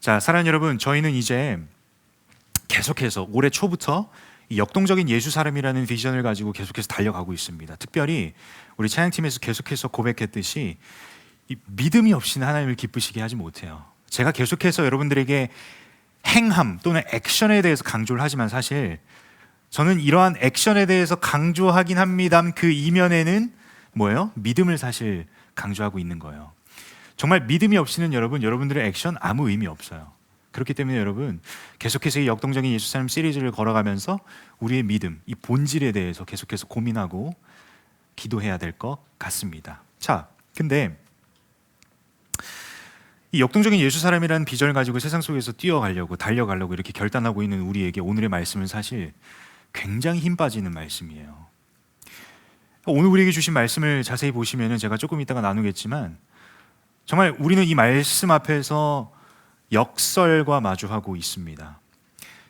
자, 사랑하는 여러분, 저희는 이제 계속해서 올해 초부터 이 역동적인 예수 사람이라는 비전을 가지고 계속해서 달려가고 있습니다. 특별히 우리 찬양팀에서 계속해서 고백했듯이 이 믿음이 없이는 하나님을 기쁘시게 하지 못해요. 제가 계속해서 여러분들에게 행함 또는 액션에 대해서 강조를 하지만 사실 저는 이러한 액션에 대해서 강조하긴 합니다만 그 이면에는 뭐예요? 믿음을 사실 강조하고 있는 거예요. 정말 믿음이 없이는 여러분들의 액션 아무 의미 없어요. 그렇기 때문에 여러분 계속해서 이 역동적인 예수 사람 시리즈를 걸어가면서 우리의 믿음, 이 본질에 대해서 계속해서 고민하고 기도해야 될 것 같습니다. 자, 근데 이 역동적인 예수 사람이라는 비전을 가지고 세상 속에서 뛰어가려고 달려가려고 이렇게 결단하고 있는 우리에게 오늘의 말씀은 사실 굉장히 힘 빠지는 말씀이에요. 오늘 우리에게 주신 말씀을 자세히 보시면 제가 조금 이따가 나누겠지만 정말 우리는 이 말씀 앞에서 역설과 마주하고 있습니다.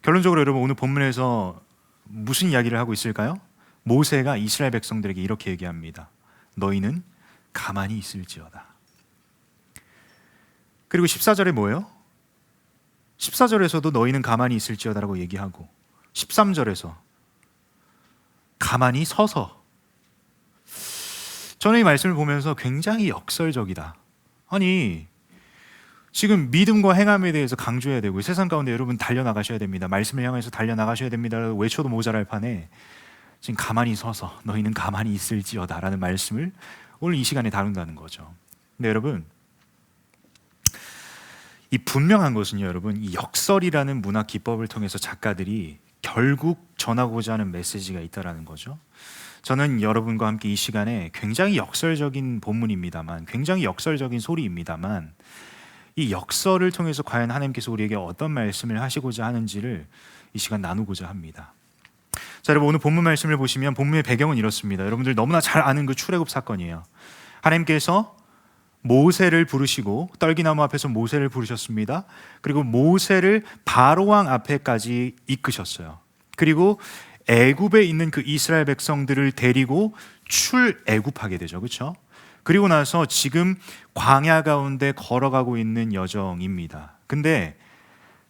결론적으로 여러분 오늘 본문에서 무슨 이야기를 하고 있을까요? 모세가 이스라엘 백성들에게 이렇게 얘기합니다. 너희는 가만히 있을지어다. 그리고 14절에 뭐예요? 14절에서도 너희는 가만히 있을지어다라고 얘기하고 13절에서 가만히 서서. 저는 이 말씀을 보면서 굉장히 역설적이다. 아니 지금 믿음과 행함에 대해서 강조해야 되고 세상 가운데 여러분 달려나가셔야 됩니다. 말씀을 향해서 달려나가셔야 됩니다. 외쳐도 모자랄 판에 지금 가만히 서서 너희는 가만히 있을지어다 라는 말씀을 오늘 이 시간에 다룬다는 거죠. 근데 여러분 이 분명한 것은요, 여러분 이 역설이라는 문학 기법을 통해서 작가들이 결국 전하고자 하는 메시지가 있다라는 거죠. 저는 여러분과 함께 이 시간에 굉장히 역설적인 본문입니다만, 굉장히 역설적인 소리입니다만, 이 역설을 통해서 과연 하나님께서 우리에게 어떤 말씀을 하시고자 하는지를 이 시간 나누고자 합니다. 자, 여러분 오늘 본문 말씀을 보시면 본문의 배경은 이렇습니다. 여러분들 너무나 잘 아는 그 출애굽 사건이에요. 하나님께서 모세를 부르시고 떨기나무 앞에서 모세를 부르셨습니다. 그리고 모세를 바로왕 앞에까지 이끄셨어요. 그리고 애굽에 있는 그 이스라엘 백성들을 데리고 출애굽하게 되죠. 그렇죠? 그리고 나서 지금 광야 가운데 걸어가고 있는 여정입니다. 근데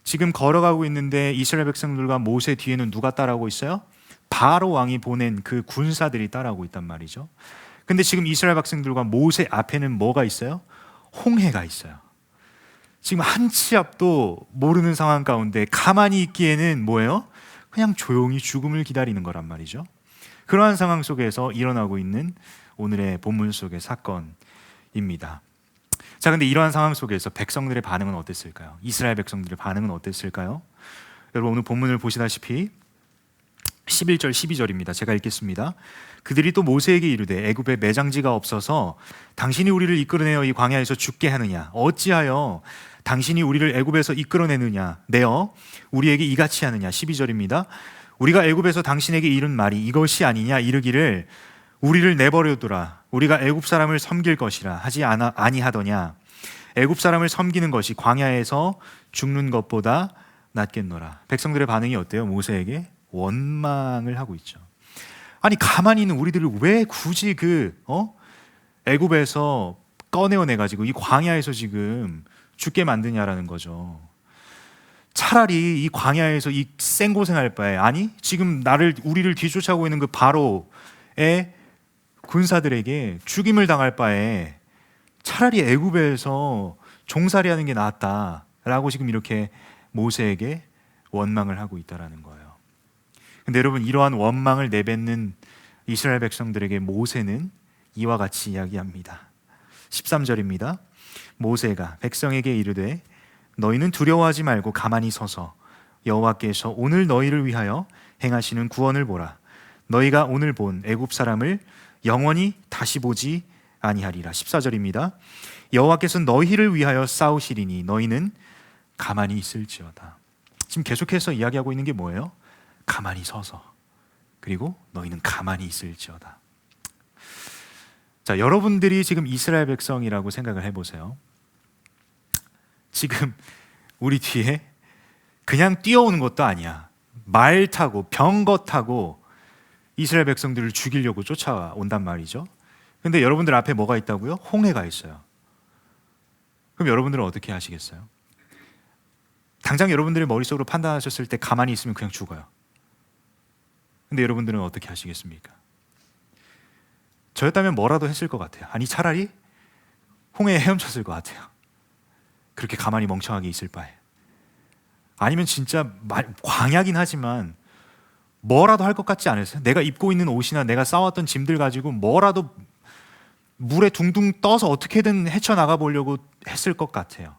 지금 걸어가고 있는데 이스라엘 백성들과 모세 뒤에는 누가 따라오고 있어요? 바로 왕이 보낸 그 군사들이 따라오고 있단 말이죠. 근데 지금 이스라엘 백성들과 모세 앞에는 뭐가 있어요? 홍해가 있어요. 지금 한 치 앞도 모르는 상황 가운데 가만히 있기에는 뭐예요? 그냥 조용히 죽음을 기다리는 거란 말이죠. 그러한 상황 속에서 일어나고 있는 오늘의 본문 속의 사건입니다. 자, 근데 이러한 상황 속에서 백성들의 반응은 어땠을까요? 이스라엘 백성들의 반응은 어땠을까요? 여러분 오늘 본문을 보시다시피 11절 12절입니다. 제가 읽겠습니다. 그들이 또 모세에게 이르되 애굽에 매장지가 없어서 당신이 우리를 이끌어내어 이 광야에서 죽게 하느냐? 어찌하여 당신이 우리를 애굽에서 이끌어내느냐? 내어 우리에게 이같이 하느냐? 12절입니다. 우리가 애굽에서 당신에게 이른 말이 이것이 아니냐? 이르기를 우리를 내버려두라. 우리가 애굽 사람을 섬길 것이라 하지 아니하더냐? 애굽 사람을 섬기는 것이 광야에서 죽는 것보다 낫겠노라. 백성들의 반응이 어때요? 모세에게 원망을 하고 있죠. 아니 가만히 있는 우리들을 왜 굳이 애굽에서 꺼내어내 가지고 이 광야에서 지금 죽게 만드냐라는 거죠. 차라리 이 광야에서 이 생고생할 바에, 아니 지금 우리를 뒤쫓아오고 있는 그 바로의 군사들에게 죽임을 당할 바에 차라리 애굽에서 종살이하는 게 낫다라고 지금 이렇게 모세에게 원망을 하고 있다라는 거예요. 근데 여러분 이러한 원망을 내뱉는 이스라엘 백성들에게 모세는 이와 같이 이야기합니다. 13절입니다. 모세가 백성에게 이르되 너희는 두려워하지 말고 가만히 서서 여호와께서 오늘 너희를 위하여 행하시는 구원을 보라. 너희가 오늘 본 애굽 사람을 영원히 다시 보지 아니하리라. 14절입니다. 여호와께서 너희를 위하여 싸우시리니 너희는 가만히 있을지어다. 지금 계속해서 이야기하고 있는 게 뭐예요? 가만히 서서, 그리고 너희는 가만히 있을지어다. 자, 여러분들이 지금 이스라엘 백성이라고 생각을 해보세요. 지금 우리 뒤에 그냥 뛰어오는 것도 아니야. 말 타고 병거 타고 이스라엘 백성들을 죽이려고 쫓아온단 말이죠. 근데 여러분들 앞에 뭐가 있다고요? 홍해가 있어요. 그럼 여러분들은 어떻게 하시겠어요? 당장 여러분들의 머릿속으로 판단하셨을 때 가만히 있으면 그냥 죽어요. 근데 여러분들은 어떻게 하시겠습니까? 저였다면 뭐라도 했을 것 같아요. 아니 차라리 홍해에 헤엄쳤을 것 같아요. 그렇게 가만히 멍청하게 있을 바에. 아니면 진짜 광야긴 하지만 뭐라도 할 것 같지 않으세요? 내가 입고 있는 옷이나 내가 싸웠던 짐들 가지고 뭐라도 물에 둥둥 떠서 어떻게든 헤쳐나가 보려고 했을 것 같아요.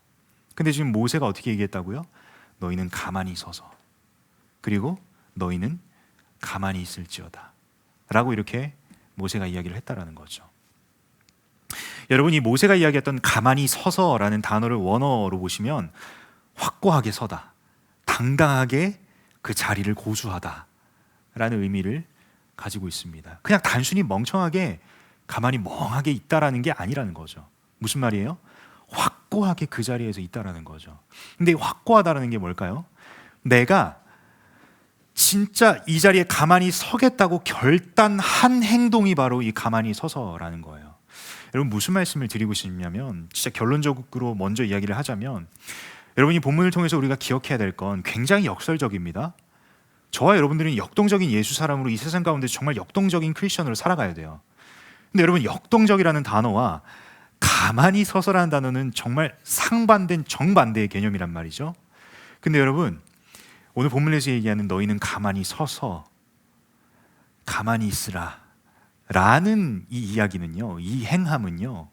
근데 지금 모세가 어떻게 얘기했다고요? 너희는 가만히 서서, 그리고 너희는 가만히 있을지어다 라고 이렇게 모세가 이야기를 했다라는 거죠. 여러분, 이 모세가 이야기했던 가만히 서서라는 단어를 원어로 보시면 확고하게 서다, 당당하게 그 자리를 고수하다 라는 의미를 가지고 있습니다. 그냥 단순히 멍청하게 가만히 멍하게 있다라는 게 아니라는 거죠. 무슨 말이에요? 확고하게 그 자리에서 있다라는 거죠. 근데 확고하다라는 게 뭘까요? 내가 진짜 이 자리에 가만히 서겠다고 결단한 행동이 바로 이 가만히 서서라는 거예요. 여러분, 무슨 말씀을 드리고 싶냐면, 진짜 결론적으로 먼저 이야기를 하자면, 여러분이 본문을 통해서 우리가 기억해야 될 건 굉장히 역설적입니다. 저와 여러분들은 역동적인 예수 사람으로 이 세상 가운데 정말 역동적인 크리스천으로 살아가야 돼요. 근데 여러분, 역동적이라는 단어와 가만히 서서라는 단어는 정말 상반된 정반대의 개념이란 말이죠. 근데 여러분, 오늘 본문에서 얘기하는 너희는 가만히 서서 가만히 있으라 라는 이 이야기는요, 이 행함은요,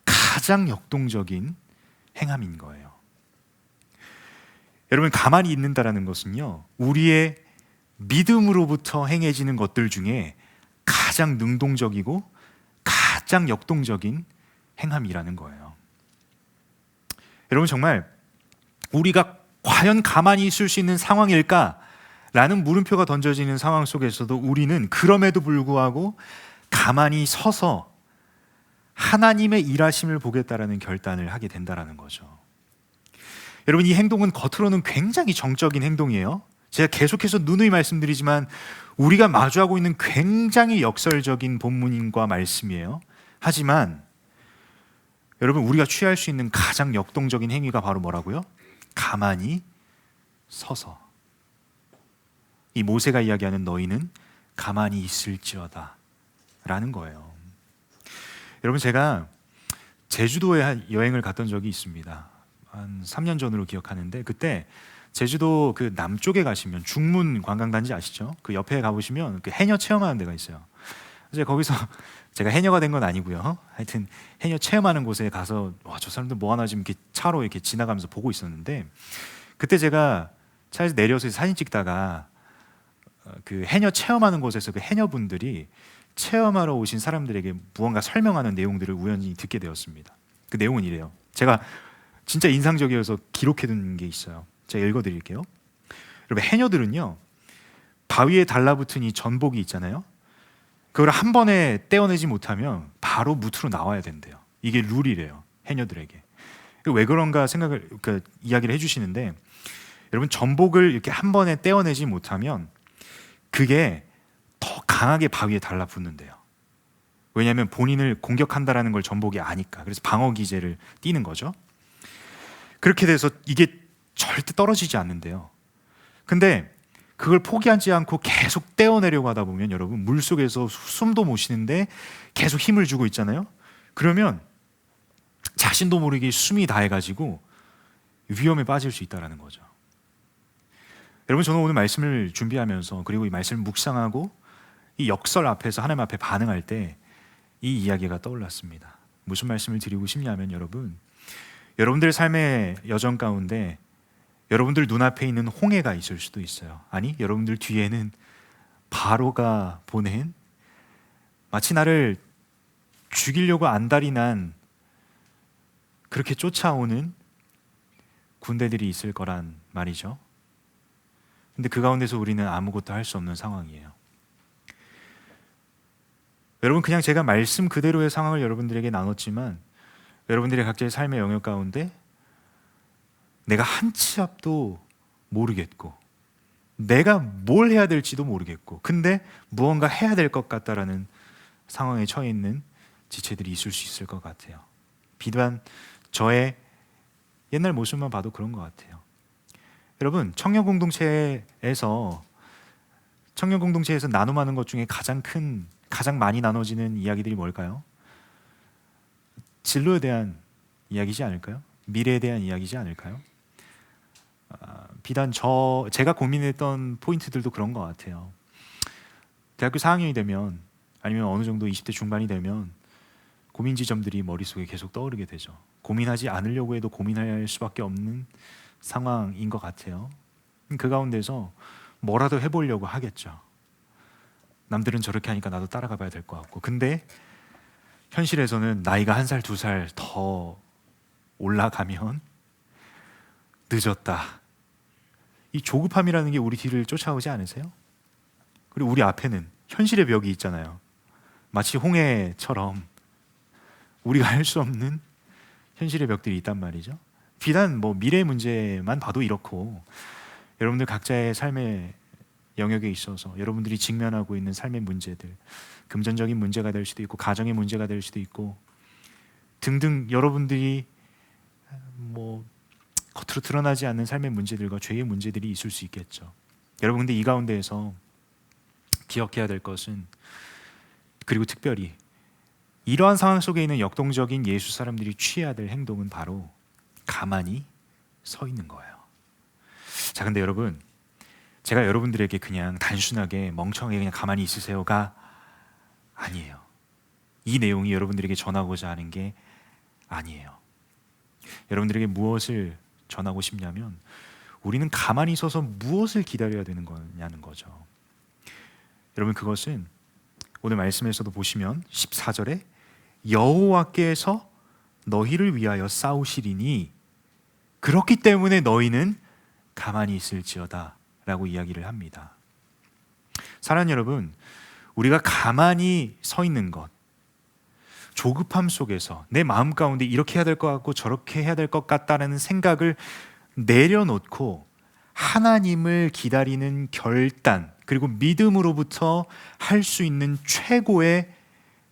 가장 역동적인 행함인 거예요. 여러분, 가만히 있는다라는 것은요, 우리의 믿음으로부터 행해지는 것들 중에 가장 능동적이고 가장 역동적인 행함이라는 거예요. 여러분, 정말 우리가 과연 가만히 있을 수 있는 상황일까? 라는 물음표가 던져지는 상황 속에서도 우리는 그럼에도 불구하고 가만히 서서 하나님의 일하심을 보겠다라는 결단을 하게 된다라는 거죠. 여러분, 이 행동은 겉으로는 굉장히 정적인 행동이에요. 제가 계속해서 누누이 말씀드리지만 우리가 마주하고 있는 굉장히 역설적인 본문과 말씀이에요. 하지만 여러분, 우리가 취할 수 있는 가장 역동적인 행위가 바로 뭐라고요? 가만히 서서. 이 모세가 이야기하는 너희는 가만히 있을지어다 라는 거예요. 여러분, 제가 제주도에 여행을 갔던 적이 있습니다. 한 3년 전으로 기억하는데, 그때 제주도 그 남쪽에 가시면 중문 관광단지 아시죠? 그 옆에 가보시면 그 해녀 체험하는 데가 있어요. 그래서 거기서 제가 해녀가 된 건 아니고요. 하여튼 해녀 체험하는 곳에 가서 와, 저 사람들 뭐 하나 지금 이렇게 차로 이렇게 지나가면서 보고 있었는데, 그때 제가 차에서 내려서 사진 찍다가 그 해녀 체험하는 곳에서 그 해녀분들이 체험하러 오신 사람들에게 무언가 설명하는 내용들을 우연히 듣게 되었습니다. 그 내용은 이래요. 제가 진짜 인상적이어서 기록해둔 게 있어요. 제가 읽어드릴게요. 여러분, 해녀들은요, 바위에 달라붙은 이 전복이 있잖아요. 그걸 한 번에 떼어내지 못하면 바로 무트로 나와야 된대요. 이게 룰이래요, 해녀들에게. 왜 그런가 생각을, 이야기를 해주시는데, 여러분, 전복을 이렇게 한 번에 떼어내지 못하면 그게 더 강하게 바위에 달라붙는데요. 왜냐하면 본인을 공격한다라는 걸 전복이 아니까. 그래서 방어 기제를 띠는 거죠. 그렇게 돼서 이게 절대 떨어지지 않는데요. 근데 그걸 포기하지 않고 계속 떼어내려고 하다 보면 여러분, 물속에서 숨도 못 쉬는데 계속 힘을 주고 있잖아요. 그러면 자신도 모르게 숨이 다해가지고 위험에 빠질 수 있다는 거죠. 여러분, 저는 오늘 말씀을 준비하면서, 그리고 이 말씀을 묵상하고 이 역설 앞에서 하나님 앞에 반응할 때 이 이야기가 떠올랐습니다. 무슨 말씀을 드리고 싶냐면, 여러분들 삶의 여정 가운데 여러분들 눈앞에 있는 홍해가 있을 수도 있어요. 아니, 여러분들 뒤에는 바로가 보낸, 마치 나를 죽이려고 안달이 난 그렇게 쫓아오는 군대들이 있을 거란 말이죠. 근데 그 가운데서 우리는 아무것도 할 수 없는 상황이에요. 여러분, 그냥 제가 말씀 그대로의 상황을 여러분들에게 나눴지만, 여러분들의 각자의 삶의 영역 가운데 내가 한 치 앞도 모르겠고, 내가 뭘 해야 될지도 모르겠고, 근데 무언가 해야 될 것 같다라는 상황에 처해 있는 지체들이 있을 수 있을 것 같아요. 비단 저의 옛날 모습만 봐도 그런 것 같아요. 여러분, 청년 공동체에서 나눔하는 것 중에 가장 많이 나눠지는 이야기들이 뭘까요? 진로에 대한 이야기지 않을까요? 미래에 대한 이야기지 않을까요? 비단 제가 고민했던 포인트들도 그런 것 같아요. 대학교 4학년이 되면, 아니면 어느 정도 20대 중반이 되면 고민 지점들이 머릿속에 계속 떠오르게 되죠. 고민하지 않으려고 해도 고민할 수밖에 없는 상황인 것 같아요. 그 가운데서 뭐라도 해보려고 하겠죠. 남들은 저렇게 하니까 나도 따라가 봐야 될 것 같고. 근데 현실에서는 나이가 1살, 2살 더 올라가면 늦었다. 이 조급함이라는 게 우리 뒤를 쫓아오지 않으세요? 그리고 우리 앞에는 현실의 벽이 있잖아요. 마치 홍해처럼 우리가 할 수 없는 현실의 벽들이 있단 말이죠. 비단 미래 문제만 봐도 이렇고, 여러분들 각자의 삶의 영역에 있어서 여러분들이 직면하고 있는 삶의 문제들, 금전적인 문제가 될 수도 있고 가정의 문제가 될 수도 있고 등등, 여러분들이 겉으로 드러나지 않는 삶의 문제들과 죄의 문제들이 있을 수 있겠죠. 여러분, 근데 이 가운데에서 기억해야 될 것은, 그리고 특별히 이러한 상황 속에 있는 역동적인 예수 사람들이 취해야 될 행동은 바로 가만히 서 있는 거예요. 자, 근데 여러분, 제가 여러분들에게 그냥 단순하게 멍청하게 그냥 가만히 있으세요가 아니에요. 이 내용이 여러분들에게 전하고자 하는 게 아니에요. 여러분들에게 무엇을 전하고 싶냐면, 우리는 가만히 서서 무엇을 기다려야 되는 거냐는 거죠. 여러분, 그것은 오늘 말씀에서도 보시면 14절에 여호와께서 너희를 위하여 싸우시리니 그렇기 때문에 너희는 가만히 있을지어다 라고 이야기를 합니다. 사랑하는 여러분, 우리가 가만히 서 있는 것, 조급함 속에서 내 마음 가운데 이렇게 해야 될 것 같고 저렇게 해야 될 것 같다는 생각을 내려놓고 하나님을 기다리는 결단, 그리고 믿음으로부터 할 수 있는 최고의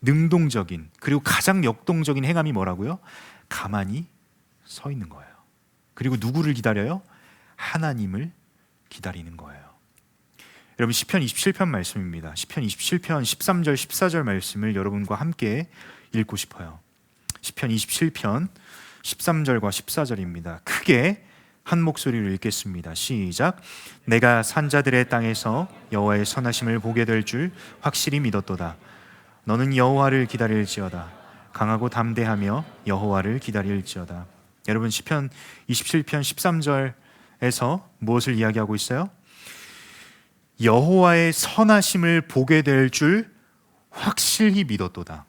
능동적인, 그리고 가장 역동적인 행함이 뭐라고요? 가만히 서 있는 거예요. 그리고 누구를 기다려요? 하나님을 기다리는 거예요. 여러분, 시편 27편 말씀입니다. 시편 27편 13절 14절 말씀을 여러분과 함께 읽고 싶어요. 시편 27편 13절과 14절입니다. 크게 한 목소리로 읽겠습니다. 시작. 내가 산자들의 땅에서 여호와의 선하심을 보게 될 줄 확실히 믿었도다. 너는 여호와를 기다릴지어다. 강하고 담대하며 여호와를 기다릴지어다. 여러분, 시편 27편 13절에서 무엇을 이야기하고 있어요? 여호와의 선하심을 보게 될 줄 확실히 믿었도다.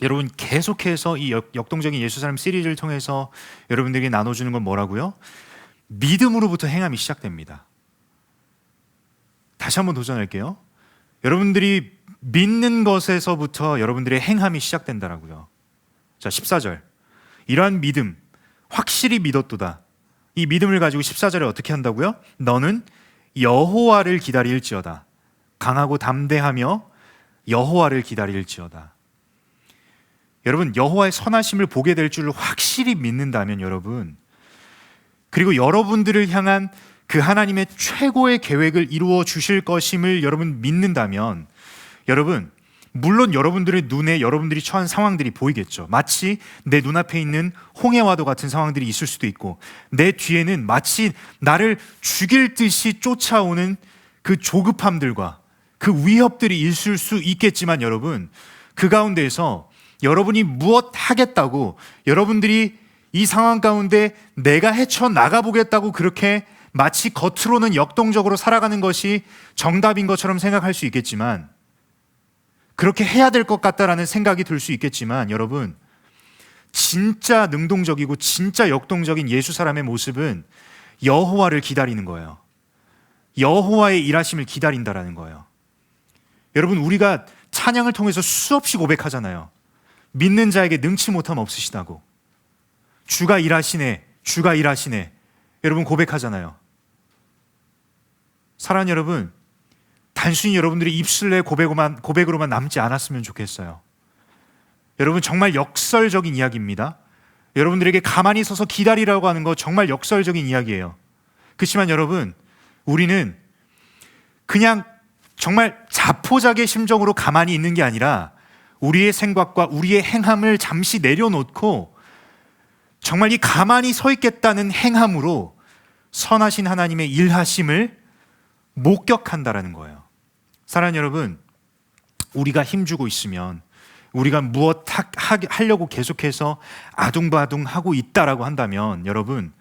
여러분, 계속해서 이 역동적인 예수 사람 시리즈를 통해서 여러분들에게 나눠주는 건 뭐라고요? 믿음으로부터 행함이 시작됩니다. 다시 한번 도전할게요. 여러분들이 믿는 것에서부터 여러분들의 행함이 시작된다라고요. 자, 14절. 이러한 믿음, 확실히 믿었도다. 이 믿음을 가지고 14절에 어떻게 한다고요? 너는 여호와를 기다릴지어다. 강하고 담대하며 여호와를 기다릴지어다. 여러분, 여호와의 선하심을 보게 될 줄 확실히 믿는다면, 여러분, 그리고 여러분들을 향한 그 하나님의 최고의 계획을 이루어 주실 것임을 여러분 믿는다면, 여러분, 물론 여러분들의 눈에 여러분들이 처한 상황들이 보이겠죠. 마치 내 눈앞에 있는 홍해와도 같은 상황들이 있을 수도 있고, 내 뒤에는 마치 나를 죽일 듯이 쫓아오는 그 조급함들과 그 위협들이 있을 수 있겠지만, 여러분, 그 가운데에서 여러분이 무엇 하겠다고, 여러분들이 이 상황 가운데 내가 헤쳐나가 보겠다고 그렇게 마치 겉으로는 역동적으로 살아가는 것이 정답인 것처럼 생각할 수 있겠지만, 그렇게 해야 될 것 같다라는 생각이 들 수 있겠지만, 여러분, 진짜 능동적이고 진짜 역동적인 예수 사람의 모습은 여호와를 기다리는 거예요. 여호와의 일하심을 기다린다라는 거예요. 여러분, 우리가 찬양을 통해서 수없이 고백하잖아요. 믿는 자에게 능치 못함 없으시다고. 주가 일하시네, 주가 일하시네. 여러분, 고백하잖아요. 사랑하는 여러분, 단순히 여러분들이 입술 내 고백으로만 남지 않았으면 좋겠어요. 여러분, 정말 역설적인 이야기입니다. 여러분들에게 가만히 서서 기다리라고 하는 거 정말 역설적인 이야기예요. 그렇지만 여러분, 우리는 그냥 정말 자포자기의 심정으로 가만히 있는 게 아니라 우리의 생각과 우리의 행함을 잠시 내려놓고 정말 이 가만히 서 있겠다는 행함으로 선하신 하나님의 일하심을 목격한다라는 거예요. 사랑하는 여러분, 우리가 힘주고 있으면, 우리가 무엇 하려고 계속해서 아둥바둥하고 있다라고 한다면, 여러분,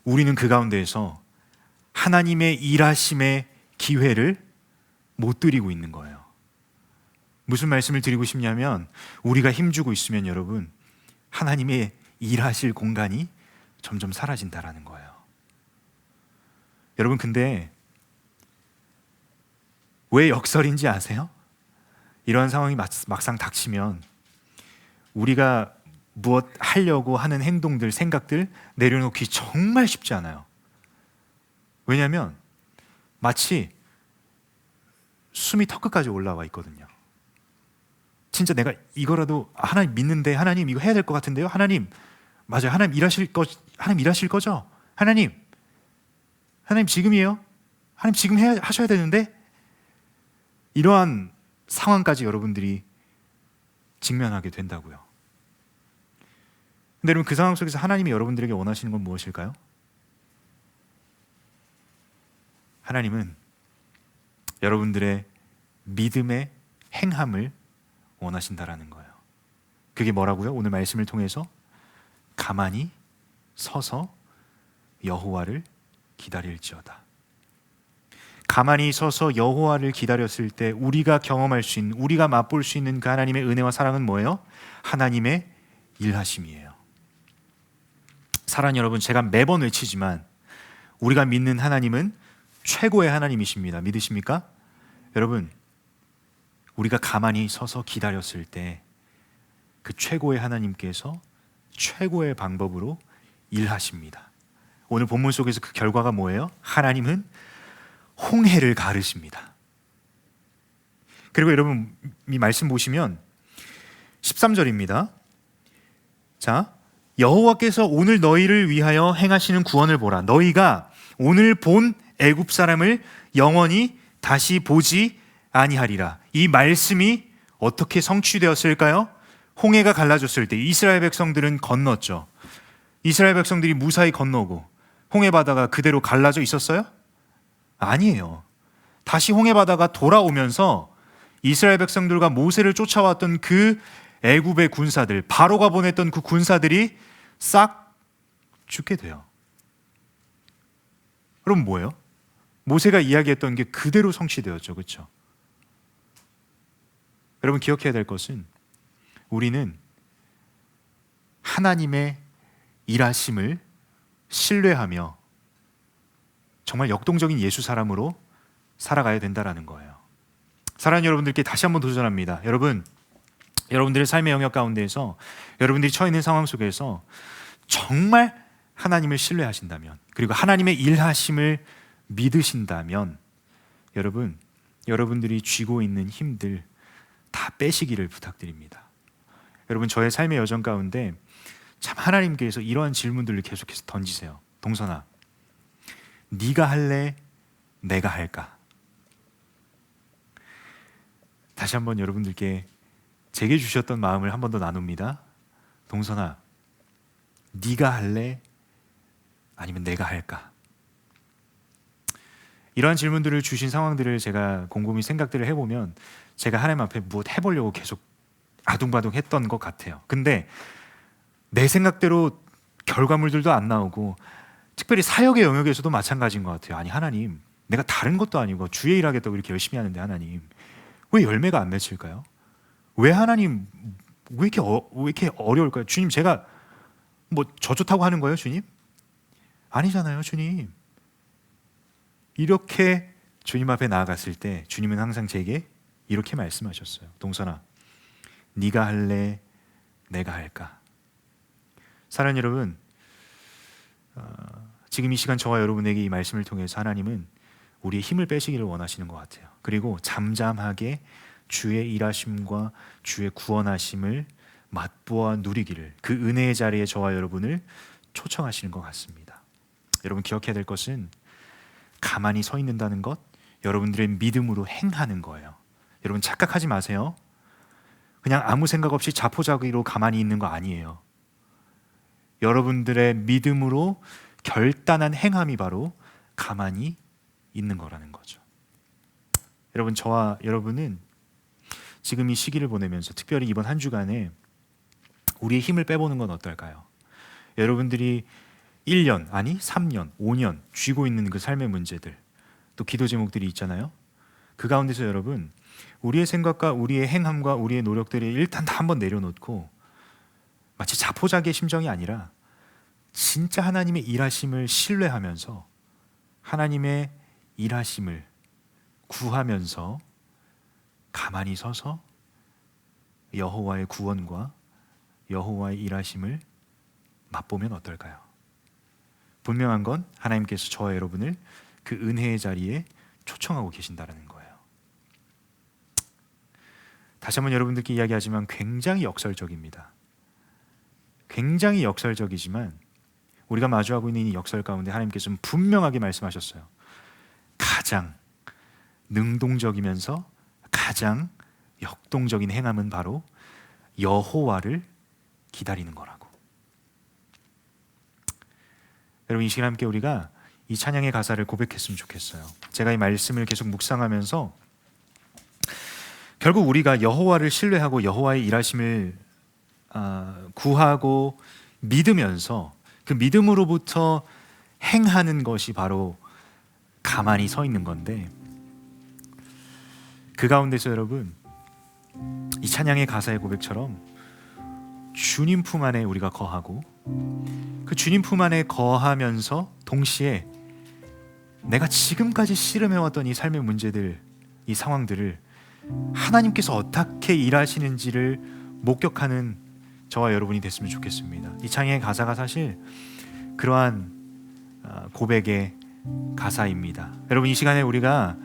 우리는 그 가운데에서 하나님의 일하심의 기회를 못 드리고 있는 거예요. 무슨 말씀을 드리고 싶냐면, 우리가 힘주고 있으면 여러분, 하나님의 일하실 공간이 점점 사라진다라는 거예요. 여러분, 근데 왜 역설인지 아세요? 이러한 상황이 막상 닥치면 우리가 무엇 하려고 하는 행동들, 생각들 내려놓기 정말 쉽지 않아요. 왜냐하면 마치 숨이 턱끝까지 올라와 있거든요. 진짜 내가 이거라도 하나님 믿는데, 하나님 이거 해야 될 것 같은데요? 하나님, 맞아요. 하나님 일하실 거죠? 하나님 지금이에요? 하나님 지금 하셔야 되는데? 이러한 상황까지 여러분들이 직면하게 된다고요. 근데 여러분, 그 상황 속에서 하나님이 여러분들에게 원하시는 건 무엇일까요? 하나님은 여러분들의 믿음의 행함을 원하신다라는 거예요. 그게 뭐라고요? 오늘 말씀을 통해서 가만히 서서 여호와를 기다릴지어다. 가만히 서서 여호와를 기다렸을 때 우리가 경험할 수 있는, 우리가 맛볼 수 있는 그 하나님의 은혜와 사랑은 뭐예요? 하나님의 일하심이에요. 사랑하는 여러분, 제가 매번 외치지만 우리가 믿는 하나님은 최고의 하나님이십니다. 믿으십니까? 여러분, 우리가 가만히 서서 기다렸을 때 그 최고의 하나님께서 최고의 방법으로 일하십니다. 오늘 본문 속에서 그 결과가 뭐예요? 하나님은 홍해를 가르십니다. 그리고 여러분, 이 말씀 보시면 13절입니다. 자, 여호와께서 오늘 너희를 위하여 행하시는 구원을 보라. 너희가 오늘 본 애굽 사람을 영원히 다시 보지 아니하리라. 이 말씀이 어떻게 성취되었을까요? 홍해가 갈라졌을 때 이스라엘 백성들은 건넜죠. 이스라엘 백성들이 무사히 건너고 홍해 바다가 그대로 갈라져 있었어요? 아니에요. 다시 홍해 바다가 돌아오면서 이스라엘 백성들과 모세를 쫓아왔던 그 애굽의 군사들, 바로가 보냈던 그 군사들이 싹 죽게 돼요. 그럼 뭐예요? 모세가 이야기했던 게 그대로 성취되었죠. 그렇죠? 여러분, 기억해야 될 것은 우리는 하나님의 일하심을 신뢰하며 정말 역동적인 예수 사람으로 살아가야 된다는 거예요. 사랑하는 여러분들께 다시 한번 도전합니다. 여러분들의 삶의 영역 가운데에서 여러분들이 처해 있는 상황 속에서 정말 하나님을 신뢰하신다면, 그리고 하나님의 일하심을 믿으신다면 여러분들이 쥐고 있는 힘들 다 빼시기를 부탁드립니다. 여러분, 저의 삶의 여정 가운데 참 하나님께서 이러한 질문들을 계속해서 던지세요. 동선아, 네가 할래? 내가 할까? 다시 한번 여러분들께 제게 주셨던 마음을 한 번 더 나눕니다. 동선아, 네가 할래? 아니면 내가 할까? 이러한 질문들을 주신 상황들을 제가 곰곰이 생각들을 해보면 제가 하나님 앞에 무엇 해보려고 계속 아둥바둥 했던 것 같아요. 근데 내 생각대로 결과물들도 안 나오고, 특별히 사역의 영역에서도 마찬가지인 것 같아요. 아니 하나님, 내가 다른 것도 아니고 주의 일하겠다고 이렇게 열심히 하는데 하나님, 왜 열매가 안 맺힐까요? 왜 하나님, 왜 이렇게 어려울까요? 주님, 제가 뭐 저 좋다고 하는 거예요, 주님? 아니잖아요, 주님. 이렇게 주님 앞에 나아갔을 때 주님은 항상 제게 이렇게 말씀하셨어요. 동선아, 네가 할래? 내가 할까? 사랑하는 여러분, 지금 이 시간 저와 여러분에게 이 말씀을 통해서 하나님은 우리의 힘을 빼시기를 원하시는 것 같아요. 그리고 잠잠하게 주의 일하심과 주의 구원하심을 맛보아 누리기를, 그 은혜의 자리에 저와 여러분을 초청하시는 것 같습니다. 여러분, 기억해야 될 것은 가만히 서 있는다는 것, 여러분들의 믿음으로 행하는 거예요. 여러분 착각하지 마세요. 그냥 아무 생각 없이 자포자기로 가만히 있는 거 아니에요. 여러분들의 믿음으로 결단한 행함이 바로 가만히 있는 거라는 거죠. 여러분, 저와 여러분은 지금 이 시기를 보내면서 특별히 이번 한 주간에 우리의 힘을 빼보는 건 어떨까요? 여러분들이 1년, 아니 3년, 5년 쥐고 있는 그 삶의 문제들, 또 기도 제목들이 있잖아요. 그 가운데서 여러분, 우리의 생각과 우리의 행함과 우리의 노력들이 일단 다 한번 내려놓고 마치 자포자기의 심정이 아니라 진짜 하나님의 일하심을 신뢰하면서 하나님의 일하심을 구하면서 가만히 서서 여호와의 구원과 여호와의 일하심을 맛보면 어떨까요? 분명한 건 하나님께서 저와 여러분을 그 은혜의 자리에 초청하고 계신다는 거예요. 다시 한번 여러분들께 이야기하지만 굉장히 역설적입니다. 굉장히 역설적이지만 우리가 마주하고 있는 이 역설 가운데 하나님께서는 분명하게 말씀하셨어요. 가장 능동적이면서 가장 역동적인 행함은 바로 여호와를 기다리는 거라고. 여러분, 이 시간 함께 우리가 이 찬양의 가사를 고백했으면 좋겠어요. 제가 이 말씀을 계속 묵상하면서 결국 우리가 여호와를 신뢰하고 여호와의 일하심을 구하고 믿으면서 그 믿음으로부터 행하는 것이 바로 가만히 서 있는 건데, 그 가운데서 여러분, 이 찬양의 가사의 고백처럼 주님 품 안에 우리가 거하고 그 주님 품 안에 거하면서 동시에 내가 지금까지 씨름해왔던 이 삶의 문제들, 이 상황들을 하나님께서 어떻게 일하시는지를 목격하는 저와 여러분이 됐으면 좋겠습니다. 이 찬양의 가사가 사실 그러한 고백의 가사입니다. 여러분, 이 시간에 우리가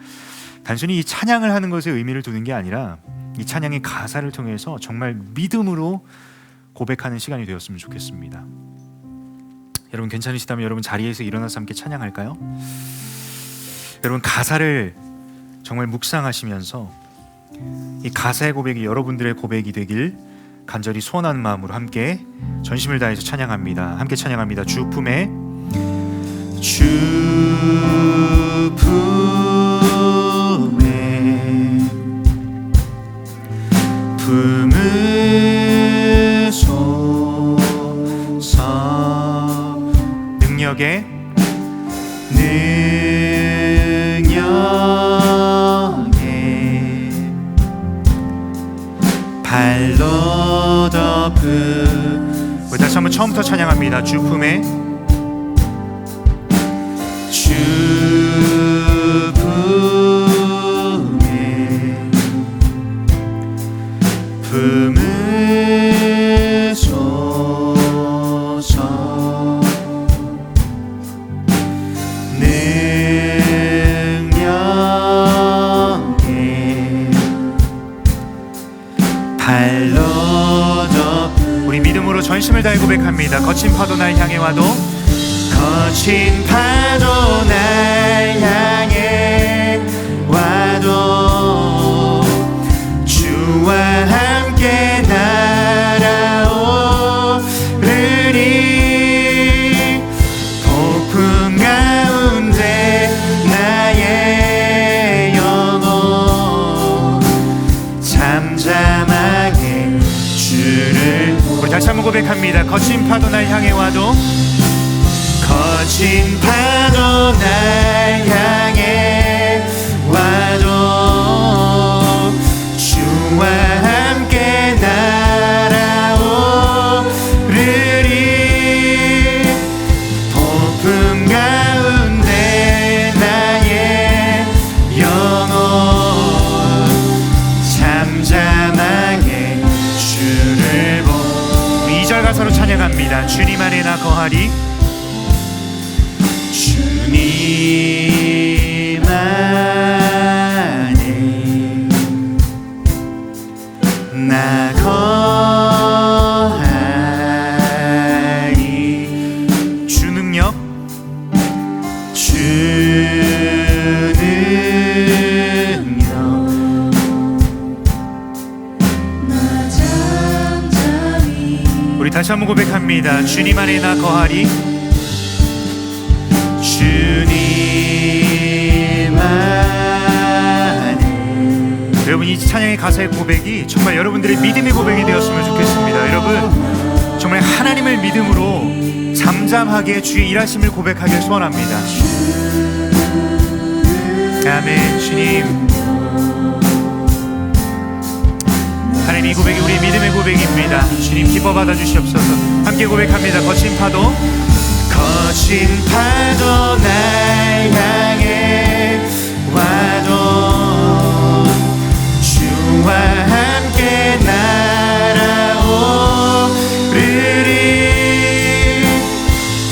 단순히 이 찬양을 하는 것에 의미를 두는 게 아니라 이 찬양의 가사를 통해서 정말 믿음으로 고백하는 시간이 되었으면 좋겠습니다. 여러분, 괜찮으시다면 여러분 자리에서 일어나서 함께 찬양할까요? 여러분, 가사를 정말 묵상하시면서 이 가사의 고백이 여러분들의 고백이 되길 간절히 소원하는 마음으로 함께 전심을 다해서 찬양합니다. 함께 찬양합니다. 주 품에 품으소서. 능력에 발로 덮은. 우리 다시 한번 처음부터 찬양합니다. 주 품에 품으소서. 능력에 발로 덮은. 우리 믿음으로 전심을 다해 고백합니다. 거친 파도 날 향해 와도, 거친 파도 날 향해 와도 주와 함께 날아오르리. 폭풍 가운데 나의 영혼 잠잠하게 주를. 우리 다시 한번 고백합니다. 거친 파도 날 향해 와도, 거친 파도 날 향해 와도 주와 함께 날아오르리. 폭풍 가운데 나의 영혼 잠잠하게 주를 보. 2절 가사로 찬양합니다. 주님 안에 나 거하리. 주님 안에 나 거하리. 주 능력, 주 다시 한번 고백합니다. 주님 안에 나 거하리. 주님 안에. 여러분, 이 찬양의 가사의 고백이 정말 여러분들의 믿음의 고백이 되었으면 좋겠습니다. 여러분, 정말 하나님을 믿음으로 잠잠하게 주의 일하심을 고백하길 소원합니다. 아멘. 주님, 하나님, 이 고백이 우리 믿음의 고백입니다. 주님, 기뻐 받아주시옵소서. 함께 고백합니다. 거친 파도 날 향해 와도 주와 함께 날아오르리.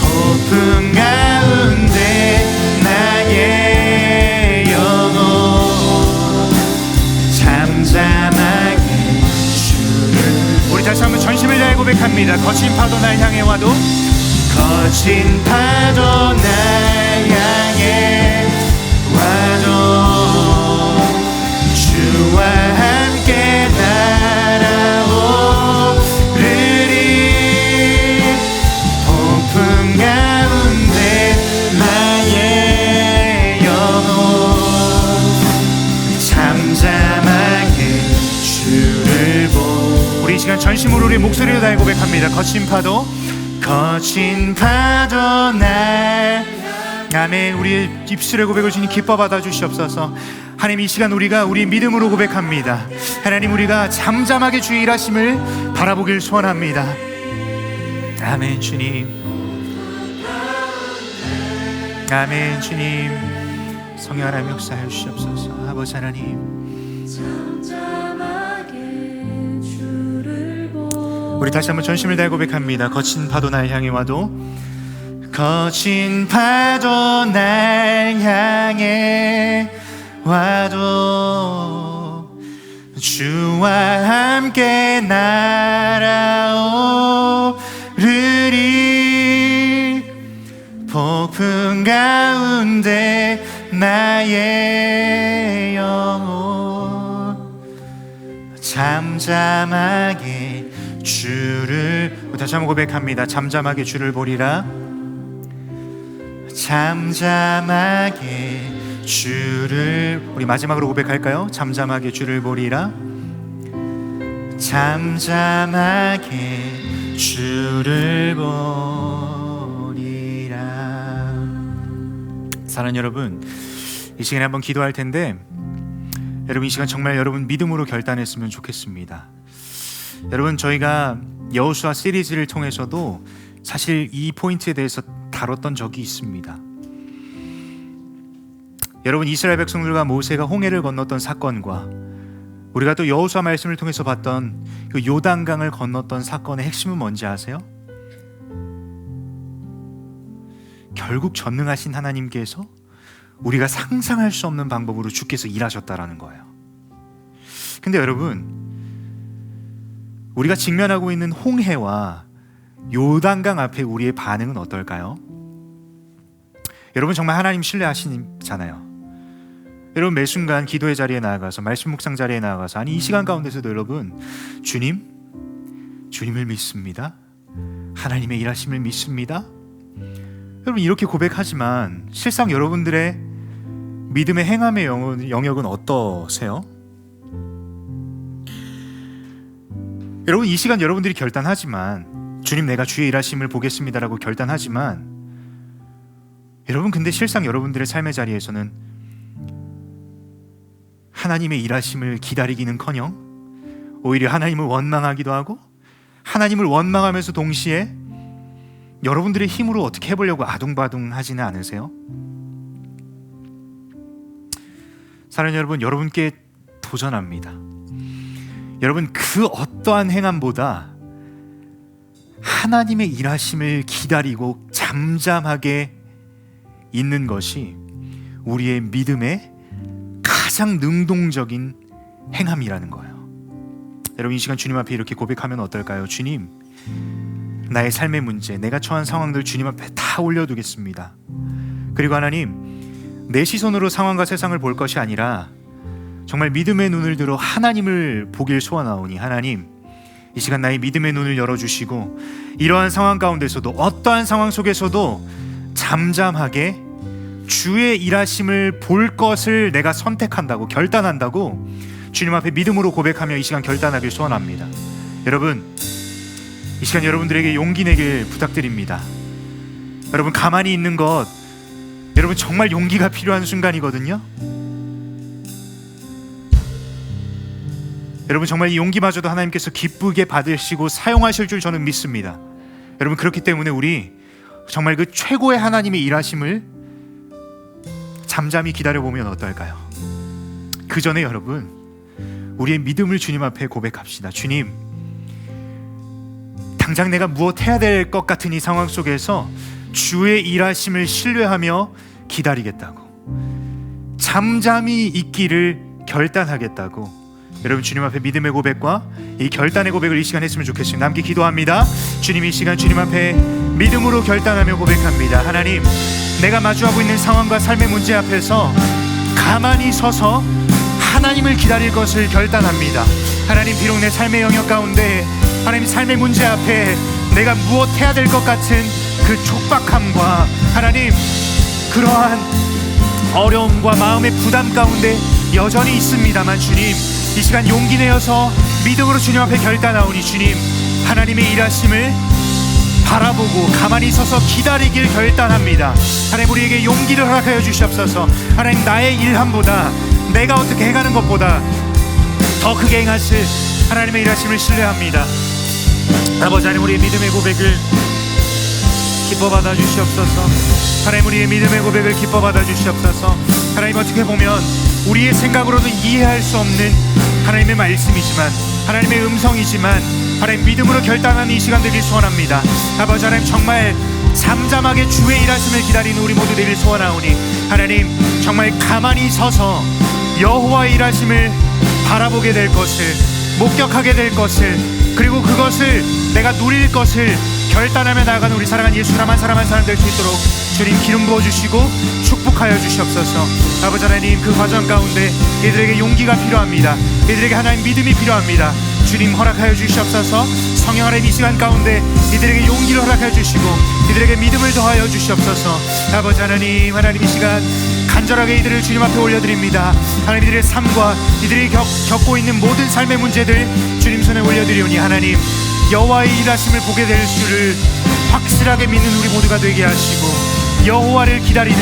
폭풍 가운데 나의 영혼 잠잠하게 주를. 우리 다시 한번 전심을 다해 고백합니다. 거친 파도 날 향해 와도, 거친 파도 날 향해 와도 주와 함께 날아오르리. 폭풍 가운데 나의 영혼 잠잠하게 주를 보. 우리 이 시간 전심으로 우리 목소리로 다해 고백합니다. 거친 파도 날. 아멘. 우리 입술의 고백을 주님 기뻐 받아 주시옵소서. 하나님, 이 시간 우리가 우리 믿음으로 고백합니다. 하나님, 우리가 잠잠하게 주의 일하심을 바라보길 소원합니다. 아멘. 주님, 아멘. 주님, 성령 하나님 역사하여 주시옵소서. 아버지 하나님, 우리 다시 한번 전심을 다해 고백합니다. 거친 파도 날 향해 와도, 거친 파도 날 향해 와도 주와 함께 날아오르리. 폭풍 가운데 나의 영혼 잠잠하게 주를. 다시 한번 고백합니다. 잠잠하게 주를 보리라. 잠잠하게 주를. 우리 마지막으로 고백할까요? 잠잠하게 주를 보리라. 잠잠하게 주를 보리라. 사랑하는 여러분, 이 시간에 한번 기도할 텐데, 여러분, 이 시간 정말 여러분 믿음으로 결단했으면 좋겠습니다. 여러분, 저희가 여호수아 시리즈를 통해서도 사실 이 포인트에 대해서 다뤘던 적이 있습니다. 여러분, 이스라엘 백성들과 모세가 홍해를 건넜던 사건과 우리가 또 여호수아 말씀을 통해서 봤던 그 요단강을 건넜던 사건의 핵심은 뭔지 아세요? 결국 전능하신 하나님께서 우리가 상상할 수 없는 방법으로 주께서 일하셨다라는 거예요. 근데 여러분, 우리가 직면하고 있는 홍해와 요단강 앞에 우리의 반응은 어떨까요? 여러분, 정말 하나님 신뢰하시잖아요. 여러분, 매 순간 기도의 자리에 나아가서, 말씀 묵상 자리에 나아가서, 아니 이 시간 가운데서도 여러분, 주님을 믿습니다. 하나님의 일하심을 믿습니다. 여러분, 이렇게 고백하지만 실상 여러분들의 믿음의 행함의 영역은 어떠세요? 여러분, 이 시간 여러분들이 결단하지만, 주님 내가 주의 일하심을 보겠습니다라고 결단하지만, 여러분, 근데 실상 여러분들의 삶의 자리에서는 하나님의 일하심을 기다리기는커녕 오히려 하나님을 원망하기도 하고, 하나님을 원망하면서 동시에 여러분들의 힘으로 어떻게 해보려고 아둥바둥 하지는 않으세요? 사랑하는 여러분, 여러분께 도전합니다. 여러분, 그 어떠한 행함보다 하나님의 일하심을 기다리고 잠잠하게 있는 것이 우리의 믿음의 가장 능동적인 행함이라는 거예요. 여러분, 이 시간 주님 앞에 이렇게 고백하면 어떨까요? 주님, 나의 삶의 문제, 내가 처한 상황들 주님 앞에 다 올려두겠습니다. 그리고 하나님, 내 시선으로 상황과 세상을 볼 것이 아니라 정말 믿음의 눈을 들어 하나님을 보길 소원하오니, 하나님, 이 이 시간 나의 믿음의 눈을 열어주시고 이러한 상황 가운데서도 어떠한 상황 속에서도 잠잠하게 주의 일하심을 볼 것을 내가 선택한다고 결단한다고 주님 앞에 믿음으로 고백하며 이 시간 결단하길 소원합니다. 여러분, 이 시간 여러분들에게 용기 내길 부탁드립니다. 여러분, 가만히 있는 것, 여러분 정말 용기가 필요한 순간이거든요. 여러분, 정말 이 용기마저도 하나님께서 기쁘게 받으시고 사용하실 줄 저는 믿습니다. 여러분, 그렇기 때문에 우리 정말 그 최고의 하나님의 일하심을 잠잠히 기다려보면 어떨까요? 그 전에 여러분, 우리의 믿음을 주님 앞에 고백합시다. 주님, 당장 내가 무엇 해야 될 것 같은 이 상황 속에서 주의 일하심을 신뢰하며 기다리겠다고, 잠잠히 있기를 결단하겠다고, 여러분 주님 앞에 믿음의 고백과 이 결단의 고백을 이 시간 했으면 좋겠습니다. 함께 기도합니다. 주님, 이 시간 주님 앞에 믿음으로 결단하며 고백합니다. 하나님, 내가 마주하고 있는 상황과 삶의 문제 앞에서 가만히 서서 하나님을 기다릴 것을 결단합니다. 하나님, 비록 내 삶의 영역 가운데 하나님 삶의 문제 앞에 내가 무엇 해야 될 것 같은 그 촉박함과 하나님 그러한 어려움과 마음의 부담 가운데 여전히 있습니다만, 주님, 이 시간 용기 내어서 믿음으로 주님 앞에 결단하오니 주님, 하나님의 일하심을 바라보고 가만히 서서 기다리길 결단합니다. 하나님, 우리에게 용기를 허락하여 주시옵소서. 하나님, 나의 일함보다 내가 어떻게 해가는 것보다 더 크게 행하실 하나님의 일하심을 신뢰합니다. 아버지 하나님, 우리의 믿음의 고백을 기뻐 받아 주시옵소서. 하나님, 우리의 믿음의 고백을 기뻐 받아 주시옵소서. 하나님, 어떻게 보면 우리의 생각으로는 이해할 수 없는 하나님의 말씀이지만, 하나님의 음성이지만, 하나님 믿음으로 결단하는 이 시간 되길 소원합니다. 아버지 하나님, 정말 잠잠하게 주의 일하심을 기다리는 우리 모두 되길 소원하오니 하나님, 정말 가만히 서서 여호와의 일하심을 바라보게 될 것을, 목격하게 될 것을, 그리고 그것을 내가 누릴 것을 결단하며 나아가는 우리 사랑하는 예수 한 사람 한 사람 될 수 있도록 주님 기름 부어주시고 축복하여 주시옵소서. 아버지 하나님, 그 과정 가운데 이들에게 용기가 필요합니다. 이들에게 하나님 믿음이 필요합니다. 주님 허락하여 주시옵소서. 성령 하나님, 이 시간 가운데 이들에게 용기를 허락하여 주시고 이들에게 믿음을 더하여 주시옵소서. 아버지 하나님, 하나님 이 시간 간절하게 이들을 주님 앞에 올려드립니다. 하나님, 이들의 삶과 이들이 겪고 있는 모든 삶의 문제들 주님 손에 올려드리오니 하나님, 여호와의 일하심을 보게 될 줄을 확실하게 믿는 우리 모두가 되게 하시고 여호와를 기다리는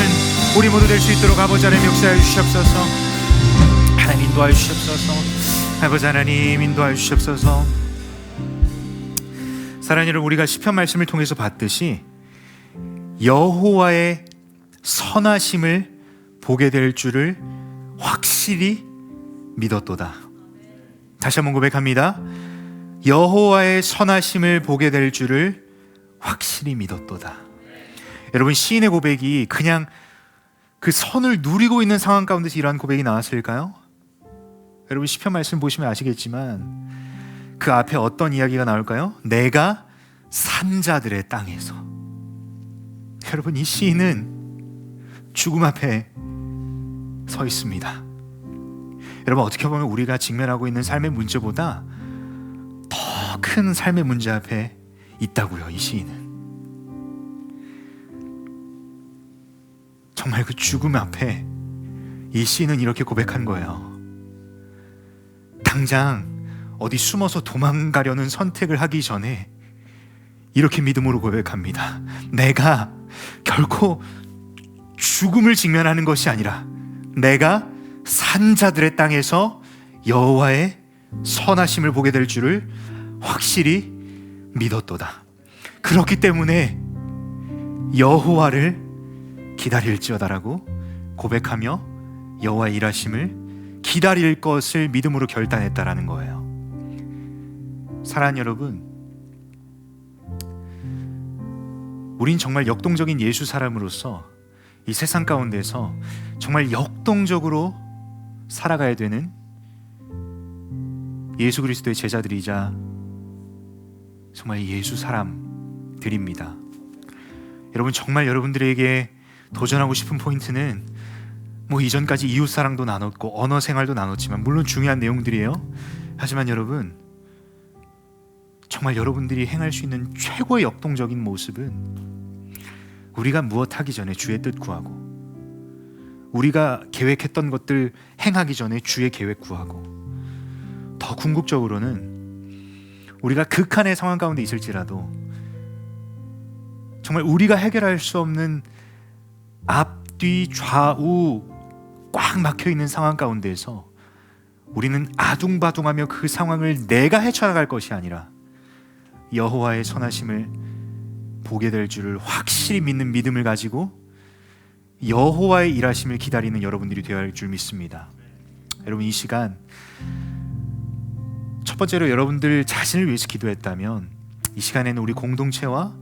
우리 모두 될 수 있도록 아버지 하나님 역사하여 주시옵소서. 하나님 인도하여 주시옵소서. 아버지 하나님 인도하여 주시옵소서. 사랑하는 여러분, 우리가 시편 말씀을 통해서 봤듯이 여호와의 선하심을 보게 될 줄을 확실히 믿었도다. 다시 한번 고백합니다. 여호와의 선하심을 보게 될 줄을 확실히 믿었도다. 여러분, 시인의 고백이 그냥 그 선을 누리고 있는 상황 가운데서 이러한 고백이 나왔을까요? 여러분, 시편 말씀 보시면 아시겠지만 그 앞에 어떤 이야기가 나올까요? 내가 산자들의 땅에서. 여러분, 이 시인은 죽음 앞에 서 있습니다. 여러분, 어떻게 보면 우리가 직면하고 있는 삶의 문제보다 더 큰 삶의 문제 앞에 있다고요. 이 시인은 정말 그 죽음 앞에 이 시인은 이렇게 고백한 거예요. 당장 어디 숨어서 도망가려는 선택을 하기 전에 이렇게 믿음으로 고백합니다. 내가 결코 죽음을 직면하는 것이 아니라 내가 산자들의 땅에서 여호와의 선하심을 보게 될 줄을 확실히 믿었도다. 그렇기 때문에 여호와를 기다릴지어다라고 고백하며 여호와의 일하심을 기다릴 것을 믿음으로 결단했다라는 거예요. 사랑하는 여러분, 우린 정말 역동적인 예수 사람으로서 이 세상 가운데서 정말 역동적으로 살아가야 되는 예수 그리스도의 제자들이자 정말 예수 사람들입니다. 여러분, 정말 여러분들에게 도전하고 싶은 포인트는 뭐 이전까지 이웃사랑도 나눴고 언어 생활도 나눴지만 물론 중요한 내용들이에요. 하지만 여러분, 정말 여러분들이 행할 수 있는 최고의 역동적인 모습은 우리가 무엇 하기 전에 주의 뜻 구하고, 우리가 계획했던 것들 행하기 전에 주의 계획 구하고, 더 궁극적으로는 우리가 극한의 상황 가운데 있을지라도 정말 우리가 해결할 수 없는 앞뒤 좌우 꽉 막혀있는 상황 가운데에서 우리는 아둥바둥하며 그 상황을 내가 헤쳐나갈 것이 아니라 여호와의 선하심을 보게 될 줄을 확실히 믿는 믿음을 가지고 여호와의 일하심을 기다리는 여러분들이 되어야 할 줄 믿습니다. 여러분, 이 시간 첫 번째로 여러분들 자신을 위해서 기도했다면, 이 시간에는 우리 공동체와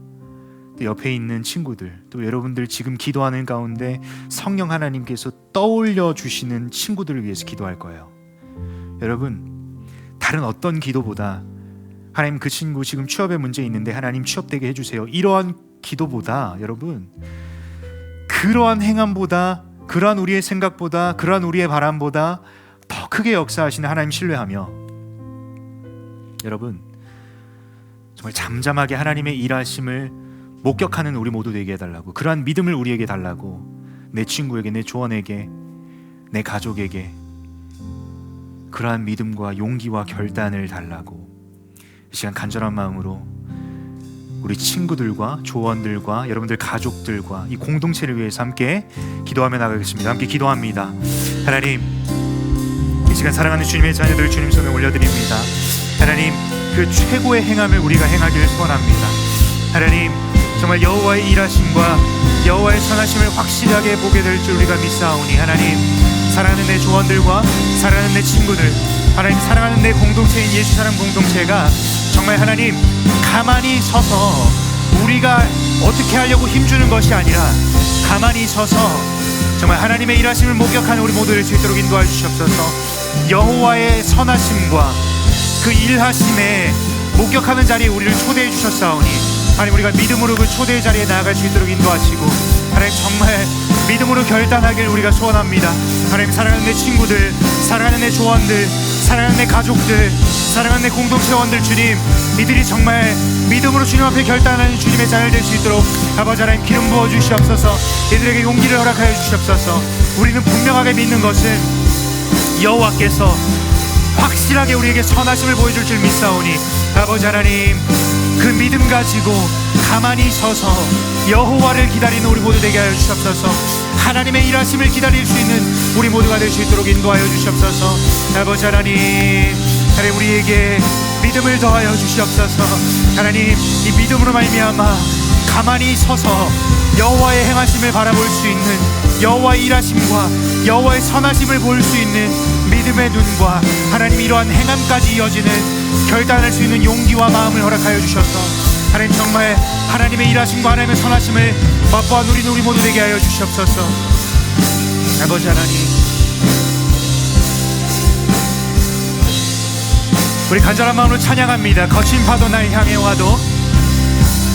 또 옆에 있는 친구들, 또 여러분들 지금 기도하는 가운데 성령 하나님께서 떠올려 주시는 친구들을 위해서 기도할 거예요. 여러분, 다른 어떤 기도보다 하나님, 그 친구 지금 취업에 문제 있는데 하나님 취업되게 해주세요, 이러한 기도보다, 여러분, 그러한 행함보다, 그러한 우리의 생각보다, 그러한 우리의 바람보다 더 크게 역사하시는 하나님 신뢰하며, 여러분, 정말 잠잠하게 하나님의 일하심을 목격하는 우리 모두 되게 해달라고, 그러한 믿음을 우리에게 달라고, 내 친구에게, 내 조원에게, 내 가족에게 그러한 믿음과 용기와 결단을 달라고, 이 시간 간절한 마음으로 우리 친구들과 조원들과 여러분들 가족들과 이 공동체를 위해서 함께 기도하며 나가겠습니다. 함께 기도합니다. 하나님, 이 시간 사랑하는 주님의 자녀들 주님 손에 올려드립니다. 하나님, 그 최고의 행함을 우리가 행하기를 소원합니다. 하나님, 정말 여호와의 일하심과 여호와의 선하심을 확실하게 보게 될 줄 우리가 믿사오니, 하나님, 사랑하는 내 조원들과 사랑하는 내 친구들, 하나님, 사랑하는 내 공동체인 예수사랑 공동체가 정말 하나님 가만히 서서 우리가 어떻게 하려고 힘주는 것이 아니라 가만히 서서 정말 하나님의 일하심을 목격하는 우리 모두 될 수 있도록 인도해 주시옵소서. 여호와의 선하심과 그 일하심에 목격하는 자리에 우리를 초대해 주셨사오니, 하나님, 우리가 믿음으로 그 초대의 자리에 나아갈 수 있도록 인도하시고, 하나님, 정말 믿음으로 결단하길 우리가 소원합니다. 하나님, 사랑하는 내 친구들, 사랑하는 내 조원들, 사랑하는 내 가족들, 사랑하는 내 공동체원들, 주님, 이들이 정말 믿음으로 주님 앞에 결단하는 주님의 자녀 될 수 있도록 아버지 하나님 기름 부어 주시옵소서. 이들에게 용기를 허락하여 주시옵소서. 우리는 분명하게 믿는 것은 여호와께서 확실하게 우리에게 선하심을 보여줄 줄 믿사오니, 아버지 하나님, 그 믿음 가지고 가만히 서서 여호와를 기다리는 우리 모두 되게 하여 주시옵소서. 하나님의 일하심을 기다릴 수 있는 우리 모두가 될 수 있도록 인도하여 주시옵소서. 아버지 하나님, 하나님, 우리에게 믿음을 더하여 주시옵소서. 하나님, 이 믿음으로 말미암아 가만히 서서 여호와의 행하심을 바라볼 수 있는, 여호와의 일하심과 여호와의 선하심을 볼 수 있는 믿음의 눈과 하나님, 이러한 행함까지 이어지는 결단할 수 있는 용기와 마음을 허락하여 주셔서 하나님, 정말 하나님의 일하심과 하나님의 선하심을 맛보아 누리는 우리 모두 되게 하여 주시옵소서. 아버지 하나님, 우리 간절한 마음으로 찬양합니다. 거친 파도 날 향해 와도,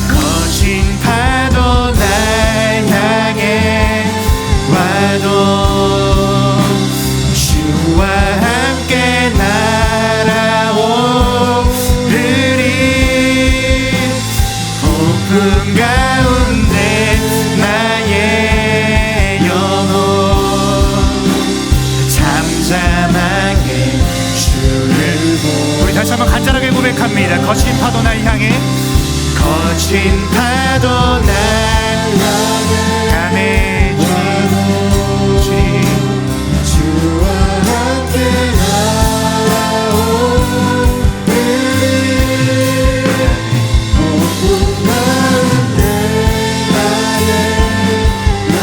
거친 파도 날 향해 와도 주와 함께 날아오르리. 폭풍 가운데 나의 영혼 잠잠하게 주를 보. 우리 다시 한번 간절하게 고백합니다. 거친 파도 날 향해, 거친 파도 날 향해, 아멘. 주님, 주와 함께 날아오르리. 폭풍 가운데 나의 영혼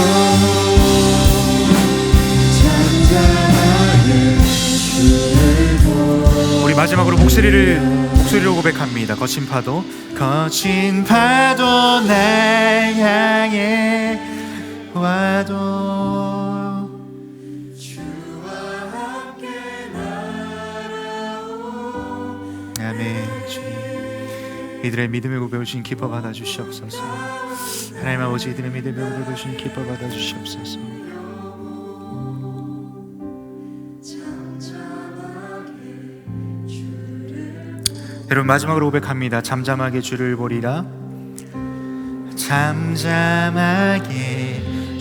잠잠하게 주를 보. 우리 마지막으로 목소리로 고백합니다. 거친 파도, 거친 파도 날 향해 와도 주와 함께 날아오르리. 아멘. 주님, 이들의 믿음의 고백을 주님 기뻐 받아 주시옵소서. 하나님 아버지, 이들의 믿음의 고백을 주님 기뻐 받아 주시옵소서. 여러분 마지막으로 고백합니다. 잠잠하게 주를 보리라. 잠잠하게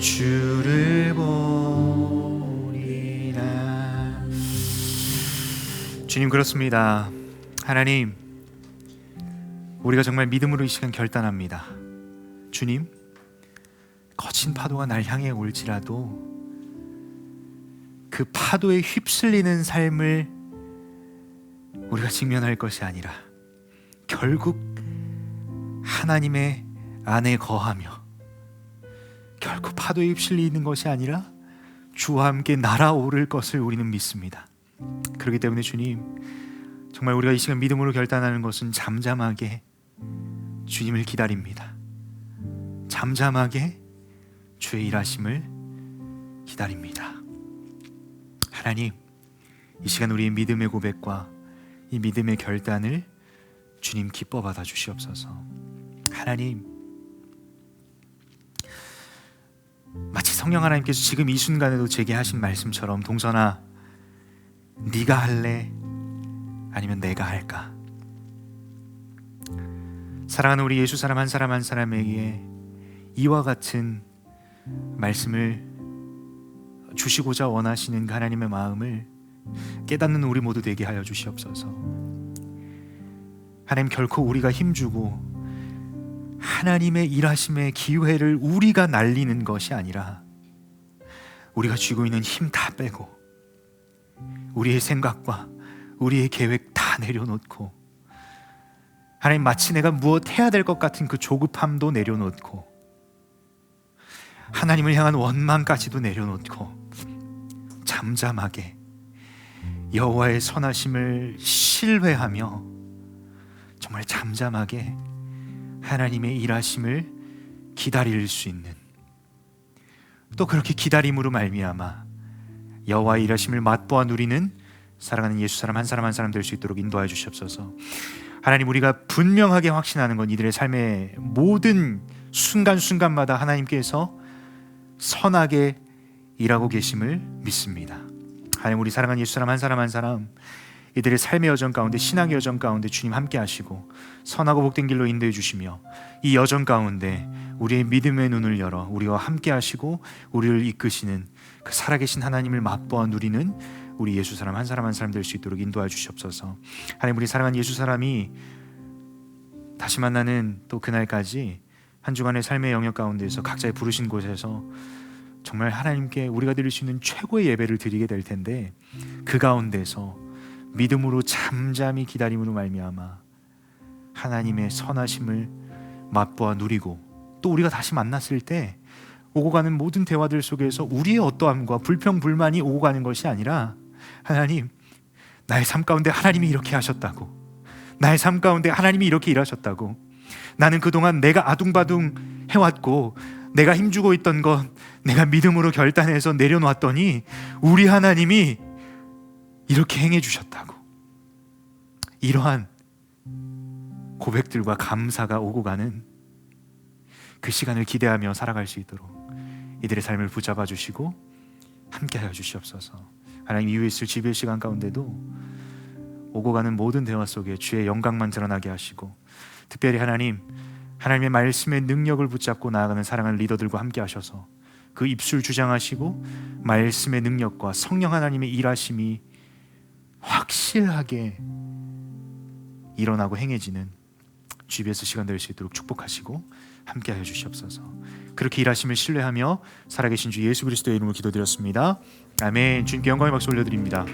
주를 보리라. 주님, 그렇습니다. 하나님, 우리가 정말 믿음으로 이 시간 결단합니다. 주님, 거친 파도가 날 향해 올지라도 그 파도에 휩쓸리는 삶을 우리가 직면할 것이 아니라 결국 하나님의 안에 거하며 결국 파도에 휩쓸리는 것이 아니라 주와 함께 날아오를 것을 우리는 믿습니다. 그렇기 때문에 주님, 정말 우리가 이 시간 믿음으로 결단하는 것은 잠잠하게 주님을 기다립니다. 잠잠하게 주의 일하심을 기다립니다. 하나님, 이 시간 우리의 믿음의 고백과 이 믿음의 결단을 주님 기뻐 받아 주시옵소서. 하나님, 마치 성령 하나님께서 지금 이 순간에도 제게 하신 말씀처럼, 동선아, 네가 할래? 아니면 내가 할까? 사랑하는 우리 예수 사람 한 사람 한 사람에게 이와 같은 말씀을 주시고자 원하시는 그 하나님의 마음을 깨닫는 우리 모두 되게 하여 주시옵소서. 하나님, 결코 우리가 힘주고 하나님의 일하심의 기회를 우리가 날리는 것이 아니라 우리가 쥐고 있는 힘 다 빼고 우리의 생각과 우리의 계획 다 내려놓고, 하나님, 마치 내가 무엇 해야 될 것 같은 그 조급함도 내려놓고 하나님을 향한 원망까지도 내려놓고 잠잠하게 여호와의 선하심을 신뢰하며 정말 잠잠하게 하나님의 일하심을 기다릴 수 있는, 또 그렇게 기다림으로 말미암아 여호와의 일하심을 맛보아 누리는 사랑하는 예수 사람 한 사람 한 사람 될 수 있도록 인도하여 주시옵소서. 하나님, 우리가 분명하게 확신하는 건 이들의 삶의 모든 순간순간마다 하나님께서 선하게 일하고 계심을 믿습니다. 하나님, 우리 사랑하는 예수 사람 한 사람 한 사람 이들의 삶의 여정 가운데, 신앙의 여정 가운데 주님 함께 하시고 선하고 복된 길로 인도해 주시며, 이 여정 가운데 우리의 믿음의 눈을 열어 우리와 함께 하시고 우리를 이끄시는 그 살아계신 하나님을 맛보아 누리는 우리 예수 사람 한 사람 한 사람 될 수 있도록 인도하여 주시옵소서. 하나님, 우리 사랑하는 예수 사람이 다시 만나는 또 그날까지 한 주간의 삶의 영역 가운데서 각자의 부르신 곳에서 정말 하나님께 우리가 드릴 수 있는 최고의 예배를 드리게 될 텐데, 그 가운데서 믿음으로 잠잠히 기다림으로 말미암아 하나님의 선하심을 맛보아 누리고, 또 우리가 다시 만났을 때 오고 가는 모든 대화들 속에서 우리의 어떠함과 불평불만이 오고 가는 것이 아니라, 하나님, 나의 삶 가운데 하나님이 이렇게 하셨다고, 나의 삶 가운데 하나님이 이렇게 일하셨다고, 나는 그동안 내가 아둥바둥 해왔고 내가 힘주고 있던 것 내가 믿음으로 결단해서 내려놨더니 우리 하나님이 이렇게 행해 주셨다고, 이러한 고백들과 감사가 오고 가는 그 시간을 기대하며 살아갈 수 있도록 이들의 삶을 붙잡아 주시고 함께하여 주시옵소서. 하나님, 이후에 있을 지배의 시간 가운데도 오고 가는 모든 대화 속에 주의 영광만 드러나게 하시고, 특별히 하나님, 하나님의 말씀의 능력을 붙잡고 나아가는 사랑하는 리더들과 함께 하셔서 그 입술 주장하시고 말씀의 능력과 성령 하나님의 일하심이 확실하게 일어나고 행해지는 GBS 시간 될 수 있도록 축복하시고 함께하여 주시옵소서. 그렇게 일하심을 신뢰하며 살아계신 주 예수 그리스도의 이름으로 기도드렸습니다. 아멘. 주님께 영광의 박수 올려드립니다.